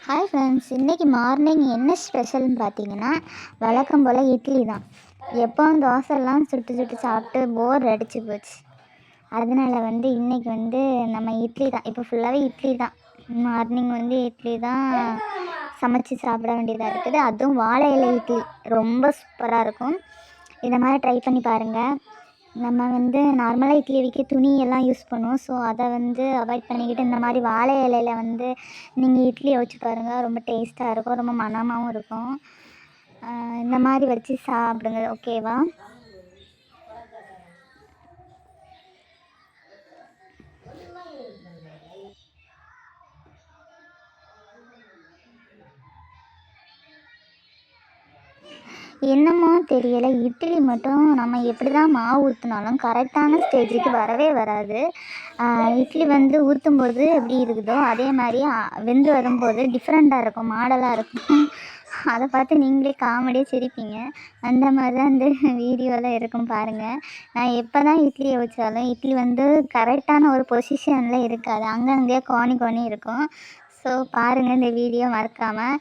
Hi friends, இன்றைக்கி morning என்ன ஸ்பெஷல்னு பார்த்தீங்கன்னா வழக்கம் போல் இட்லி தான். எப்போவும் தோசைலாம் சுட்டு சுட்டு சாப்பிட்டு போர் அடிச்சு போச்சு. அதனால் இன்றைக்கி நம்ம இட்லி தான். இப்போ ஃபுல்லாகவே இட்லி தான். மார்னிங் இட்லி தான் சமைச்சு சாப்பிட வேண்டியதாக இருக்குது. அதுவும் வாழை இலை இட்லி ரொம்ப சூப்பராக இருக்கும். இதை மாதிரி ட்ரை பண்ணி பாருங்கள். நம்ம நார்மலாக இட்லி வைக்க துணி எல்லாம் யூஸ் பண்ணுவோம். ஸோ அதை அவாய்ட் பண்ணிக்கிட்டு இந்த மாதிரி வாழை இலையில் நீங்கள் இட்லியை வச்சு பாருங்கள். ரொம்ப டேஸ்ட்டாக இருக்கும், ரொம்ப மணமாகவும் இருக்கும். இந்த மாதிரி வச்சு சாப்பிடுங்க, ஓகேவா? என்னமோ தெரியலை, இட்லி மட்டும் நம்ம எப்படி தான் மாவு ஊற்றினாலும் கரெக்டான ஸ்டேஜுக்கு வரவே வராது. இட்லி ஊற்றும்போது எப்படி இருக்குதோ அதே மாதிரி வெந்து வரும்போது டிஃப்ரெண்ட்டாக இருக்கும், மாடலாக இருக்கும். அதை பார்த்து நீங்களே காமெடியாக சிரிப்பீங்க. அந்த மாதிரி தான் இந்த வீடியோவில் இருக்கும் பாருங்கள். நான் எப்போ தான் இட்லியை வச்சாலும் இட்லி கரெக்டான ஒரு பொசிஷனில் இருக்காது, அங்கங்கே கோணி கோணி இருக்கும். ஸோ பாருங்கள், இந்த வீடியோ மறக்காமல்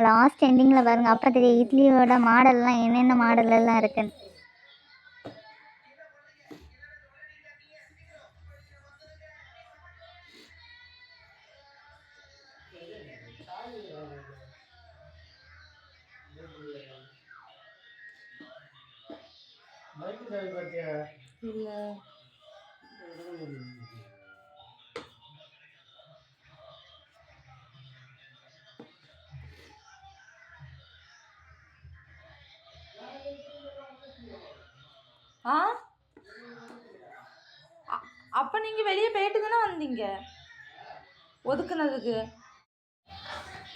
லாஸ்ட் எண்டிங்கில் பாருங்கள். அப்போ தெரியும் இட்லியோட மாடல்லாம் என்னென்ன மாடலெல்லாம் இருக்குன்னு. அப்போ நீங்கள் வெளியே போயிட்டு தானே வந்தீங்க ஒதுக்குனதுக்கு.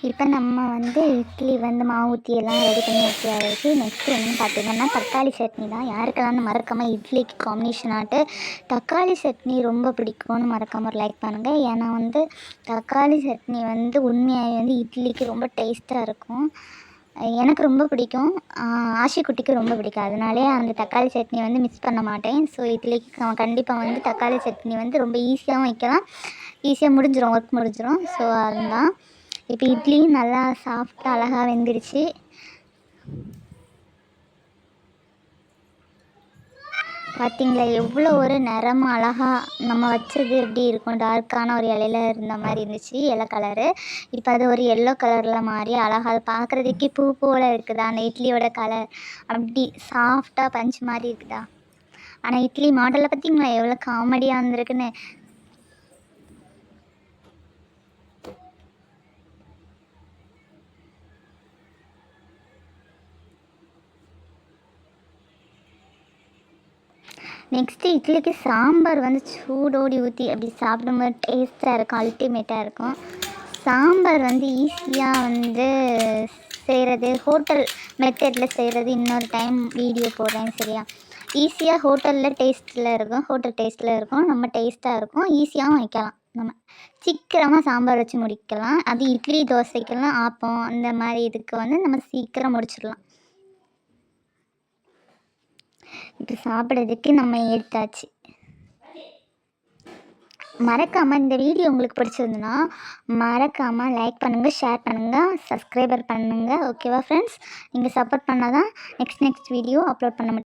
இப்போ நம்ம இட்லி மாவு ஊற்றி எல்லாம் ரெடி பண்ணி வச்சாச்சு. நெக்ஸ்ட் என்னென்னு பார்த்தீங்கன்னா தக்காளி சட்னி தான். யாருக்கெல்லாம் மறக்காமல் இட்லிக்கு காம்பினேஷனாட்டு தக்காளி சட்னி ரொம்ப பிடிக்கும்னு மறக்காமல் ஒரு லைக் பண்ணுங்கள். ஏன்னா தக்காளி சட்னி உண்மையாக இட்லிக்கு ரொம்ப டேஸ்ட்டாக இருக்கும். எனக்கு ரொம்ப பிடிக்கும், ஆஷிக்குட்டிக்கு ரொம்ப பிடிக்கும். அதனாலே அந்த தக்காளி சட்னி மிஸ் பண்ண மாட்டேன். ஸோ இட்லிக்கு கண்டிப்பாக தக்காளி சட்னி ரொம்ப ஈஸியாகவும் வைக்கலாம், ஈஸியாக முடிஞ்சிடும், ஒர்க் முடிஞ்சிடும். ஸோ அதுதான். இப்போ இட்லியும் நல்லா சாஃப்டாக அழகாக வெந்துருச்சு. பார்த்திங்களா எவ்வளோ ஒரு நிறமாக அழகாக நம்ம வச்சது எப்படி இருக்கும், டார்க்கான ஒரு இலையில இருந்த மாதிரி இருந்துச்சு, எல்லோ கலரு. இப்போ அது ஒரு எல்லோ கலரில் மாறி அழகாக அது பார்க்குறதுக்கே பூ போல் இருக்குதா அந்த இட்லியோட கலர். அப்படி சாஃப்டாக பஞ்சு மாதிரி இருக்குதா. ஆனால் இட்லி மாடலில் பார்த்திங்களா எவ்வளோ காமெடியாக வந்திருக்குன்னு. நெக்ஸ்ட்டு இட்லிக்கு சாம்பார் சூடோடி ஊற்றி அப்படி சாப்பிடும்போது டேஸ்ட்டாக இருக்கும், அல்டிமேட்டாக இருக்கும். சாம்பார் ஈஸியாக செய்கிறது, ஹோட்டல் மெத்தடில் செய்கிறது இன்னொரு டைம் வீடியோ போடுறேன், சரியா? ஈஸியாக ஹோட்டலில் டேஸ்ட்டில் இருக்கும், ஹோட்டல் டேஸ்ட்டில் இருக்கும், நம்ம டேஸ்ட்டாக இருக்கும், ஈஸியாகவும் வைக்கலாம். நம்ம சீக்கிரமாக சாம்பார் வச்சு முடிக்கலாம். அது இட்லி தோசைக்கெல்லாம் ஆப்பம் அந்த மாதிரி இதுக்கு நம்ம சீக்கிரம் முடிச்சிடலாம். இப்போ சாப்பிட்றதுக்கு நம்ம எடுத்தாச்சு. மறக்காமல் இந்த வீடியோ உங்களுக்கு பிடிச்சிருந்துன்னா மறக்காமல் லைக் பண்ணுங்கள், ஷேர் பண்ணுங்கள், சப்ஸ்கிரைபர் பண்ணுங்கள், ஓகேவா ஃப்ரெண்ட்ஸ்? நீங்கள் சப்போர்ட் பண்ணால் தான் நெக்ஸ்ட் வீடியோ அப்லோட் பண்ண முடியும்.